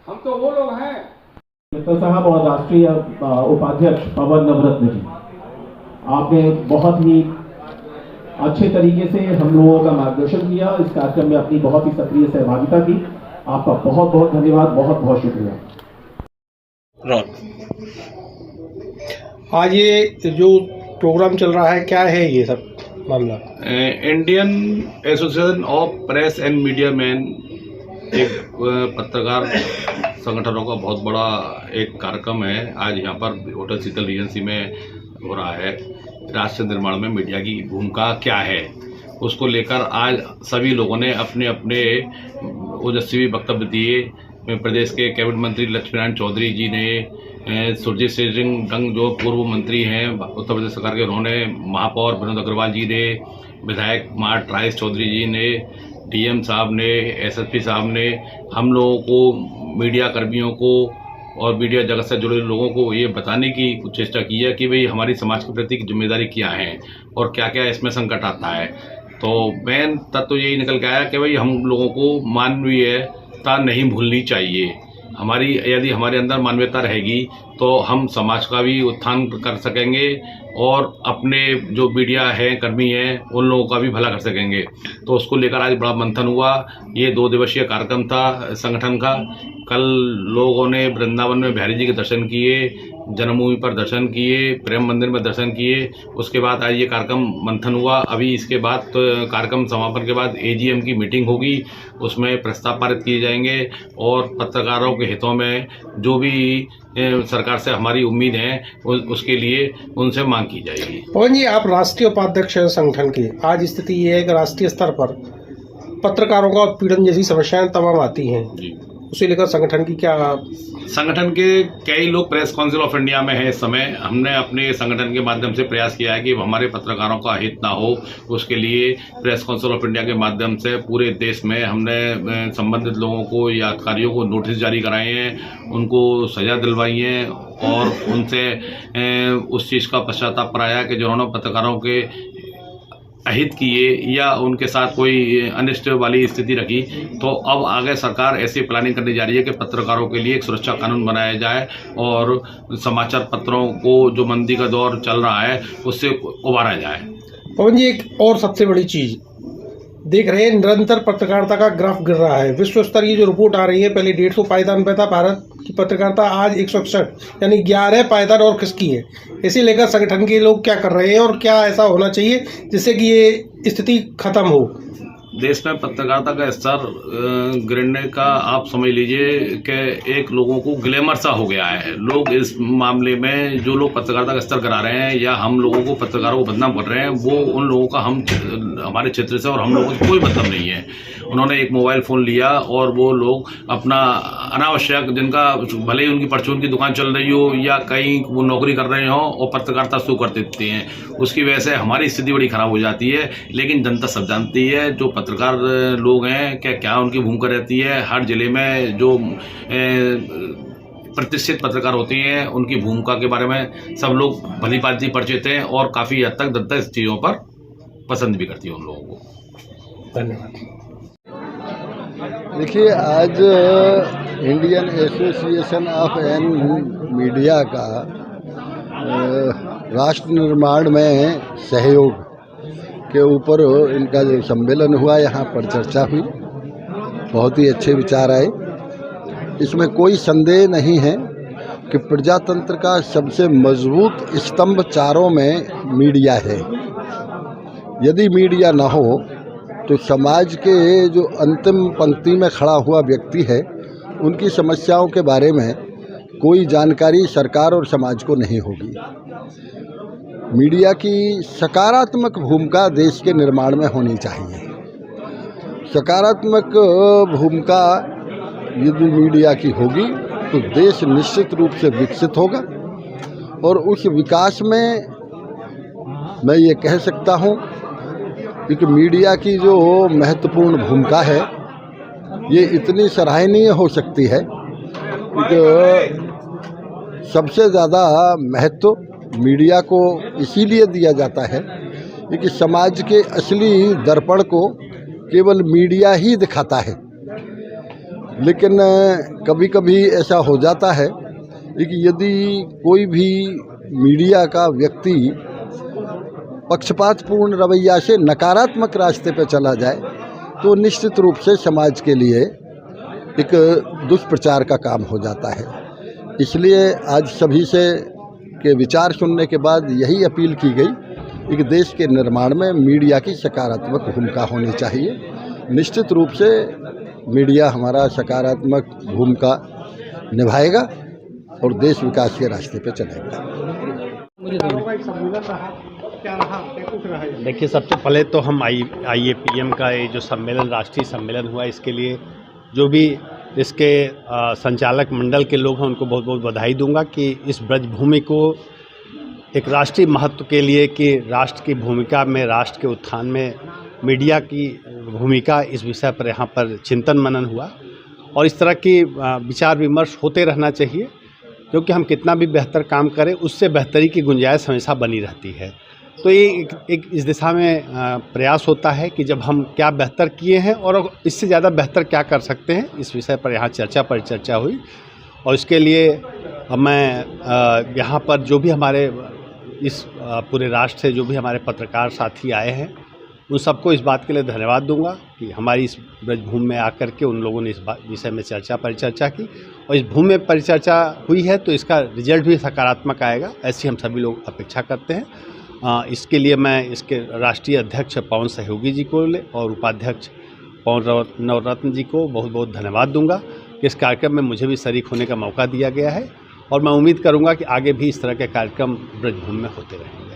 हम तो वो लोग हैं। मित्तल साहब और राष्ट्रीय उपाध्यक्ष पवन नवरत्न जी, आपने बहुत ही अच्छे तरीके से हम लोगों का मार्गदर्शन किया, इस कार्यक्रम में अपनी बहुत ही सक्रिय सहभागिता की। आपका बहुत बहुत धन्यवाद, बहुत बहुत शुक्रिया। आज ये जो प्रोग्राम चल रहा है, क्या है ये सब मामला? Indian association of press and media man एक पत्रकार संगठनों का बहुत बड़ा एक कार्यक्रम है। आज यहाँ पर होटल शीतल रीजेंसी में हो रहा है। राष्ट्र निर्माण में मीडिया की भूमिका क्या है, उसको लेकर आज सभी लोगों ने अपने अपने ओजस्वी वक्तव्य दिए। प्रदेश के कैबिनेट मंत्री लक्ष्मीनारायण चौधरी जी ने, सुरजीत सिंह डंग जो पूर्व मंत्री हैं उत्तर प्रदेश सरकार के, उन्होंने, महापौर विनोद अग्रवाल जी ने, विधायक मार्ट राइस चौधरी जी ने, डीएम साहब ने, एसएसपी साहब ने, हम लोगों को, मीडिया कर्मियों को और मीडिया जगत से जुड़े लोगों को ये बताने की चेष्टा की है कि भाई हमारी समाज के प्रति जिम्मेदारी क्या है और क्या क्या इसमें संकट आता है। तो मेन तत्व तो यही निकल के आया कि भाई हम लोगों को मानवीयता नहीं भूलनी चाहिए। यदि हमारे अंदर मानवीयता रहेगी तो हम समाज का भी उत्थान कर सकेंगे और अपने जो मीडिया है, कर्मी हैं, उन लोगों का भी भला कर सकेंगे। तो उसको लेकर आज बड़ा मंथन हुआ। ये 2 दिवसीय कार्यक्रम था संगठन का। कल लोगों ने वृंदावन में बिहारी जी के दर्शन किए, जन्मभूमि पर दर्शन किए, प्रेम मंदिर में दर्शन किए। उसके बाद आज ये कार्यक्रम मंथन हुआ। अभी इसके बाद कार्यक्रम समापन के बाद एजीएम की मीटिंग होगी, उसमें प्रस्ताव पारित किए जाएंगे और पत्रकारों के हितों में जो भी सरकार से हमारी उम्मीद है उसके लिए उनसे मांग की जाएगी। पवन जी, आप राष्ट्रीय उपाध्यक्ष हैं संगठन के। आज स्थिति ये है कि राष्ट्रीय स्तर पर पत्रकारों का उत्पीड़न जैसी समस्याएं तमाम आती हैं जी, उसे लेकर संगठन की क्या? संगठन के कई लोग प्रेस काउंसिल ऑफ इंडिया में है इस समय। हमने अपने संगठन के माध्यम से प्रयास किया है कि हमारे पत्रकारों का हित ना हो, उसके लिए प्रेस काउंसिल ऑफ इंडिया के माध्यम से पूरे देश में हमने संबंधित लोगों को या अधिकारियों को नोटिस जारी कराए हैं, उनको सजा दिलवाई है और उनसे उस चीज़ का पश्चाताप कराया कि जिन्होंने पत्रकारों के अहित किए या उनके साथ कोई अनिष्ट वाली स्थिति रखी। तो अब आगे सरकार ऐसी प्लानिंग करने जा रही है कि पत्रकारों के लिए एक सुरक्षा कानून बनाया जाए और समाचार पत्रों को जो मंदी का दौर चल रहा है उससे उबारा जाए। पवन जी, एक और सबसे बड़ी चीज देख रहे हैं, निरंतर पत्रकारिता का ग्राफ गिर रहा है। विश्व स्तरीय जो रिपोर्ट आ रही है, पहले 150 पायदान पे था भारत की पत्रकारिता, आज 161, यानी 11 पायदान और खिसकी है। इसे लेकर संगठन के लोग क्या कर रहे हैं और क्या ऐसा होना चाहिए जिससे कि ये स्थिति खत्म हो? देश में पत्रकारिता का स्तर गिरने का आप समझ लीजिए कि एक लोगों को ग्लैमर सा हो गया है। लोग इस मामले में, जो लोग पत्रकारिता का स्तर करा रहे हैं या हम लोगों को पत्रकारों को बदनाम कर रहे हैं, वो उन लोगों का हमारे क्षेत्र से और हम लोगों से कोई मतलब नहीं है। उन्होंने एक मोबाइल फ़ोन लिया और वो लोग अपना अनावश्यक, जिनका भले ही उनकी परचून की दुकान चल रही हो या कहीं वो नौकरी कर रहे हो, और पत्रकारिता शुरू कर देते हैं। उसकी वजह से हमारी स्थिति बड़ी ख़राब हो जाती है। लेकिन जनता सब जानती है, जो पत्रकार लोग हैं क्या उनकी भूमिका रहती है। हर जिले में जो प्रतिष्ठित पत्रकार होते हैं उनकी भूमिका के बारे में सब लोग भली भांति परिचित हैं और काफ़ी हद तक जनता इस चीज़ों पर पसंद भी करती है उन लोगों को। धन्यवाद। देखिए, आज Indian association of an media का राष्ट्र निर्माण में सहयोग के ऊपर इनका जो सम्मेलन हुआ, यहाँ पर चर्चा हुई, बहुत ही अच्छे विचार आए। इसमें कोई संदेह नहीं है कि प्रजातंत्र का सबसे मजबूत स्तंभ चारों में मीडिया है। यदि मीडिया न हो तो समाज के जो अंतिम पंक्ति में खड़ा हुआ व्यक्ति है, उनकी समस्याओं के बारे में कोई जानकारी सरकार और समाज को नहीं होगी। मीडिया की सकारात्मक भूमिका देश के निर्माण में होनी चाहिए। सकारात्मक भूमिका यदि मीडिया की होगी तो देश निश्चित रूप से विकसित होगा और उस विकास में मैं ये कह सकता हूँ कि मीडिया की जो महत्वपूर्ण भूमिका है ये इतनी सराहनीय हो सकती है कि सबसे ज़्यादा महत्व मीडिया को इसीलिए दिया जाता है कि समाज के असली दर्पण को केवल मीडिया ही दिखाता है। लेकिन कभी कभी ऐसा हो जाता है कि यदि कोई भी मीडिया का व्यक्ति पक्षपातपूर्ण रवैया से नकारात्मक रास्ते पर चला जाए तो निश्चित रूप से समाज के लिए एक दुष्प्रचार का काम हो जाता है। इसलिए आज सभी से के विचार सुनने के बाद यही अपील की गई कि देश के निर्माण में मीडिया की सकारात्मक भूमिका होनी चाहिए। निश्चित रूप से मीडिया हमारा सकारात्मक भूमिका निभाएगा और देश विकास के रास्ते पे चलेगा। देखिए, सबसे पहले तो हम IAPM का ये जो सम्मेलन, राष्ट्रीय सम्मेलन हुआ, इसके लिए जो भी इसके संचालक मंडल के लोग हैं उनको बहुत बहुत बधाई दूंगा कि इस ब्रजभूमि को एक राष्ट्रीय महत्व के लिए, कि राष्ट्र की भूमिका में, राष्ट्र के उत्थान में मीडिया की भूमिका, इस विषय पर यहाँ पर चिंतन मनन हुआ। और इस तरह की विचार विमर्श होते रहना चाहिए, क्योंकि हम कितना भी बेहतर काम करें उससे बेहतरी की गुंजाइश हमेशा बनी रहती है। तो ये एक इस दिशा में प्रयास होता है कि जब हम क्या बेहतर किए हैं और इससे ज़्यादा बेहतर क्या कर सकते हैं, इस विषय पर यहाँ परिचर्चा हुई। और इसके लिए मैं यहाँ पर जो भी हमारे इस पूरे राष्ट्र से जो भी हमारे पत्रकार साथी आए हैं उन सबको इस बात के लिए धन्यवाद दूंगा कि हमारी इस ब्रजभूमि में आकर के उन लोगों ने इस विषय में परिचर्चा की, और इस भूमि में परिचर्चा हुई है तो इसका रिजल्ट भी सकारात्मक आएगा, ऐसी हम सभी लोग अपेक्षा करते हैं। इसके लिए मैं इसके राष्ट्रीय अध्यक्ष पवन सहयोगी जी को और उपाध्यक्ष पवन नवरत्न जी को बहुत बहुत धन्यवाद दूंगा कि इस कार्यक्रम में मुझे भी शरीक होने का मौका दिया गया है, और मैं उम्मीद करूंगा कि आगे भी इस तरह के कार्यक्रम ब्रजभूमि में होते रहेंगे।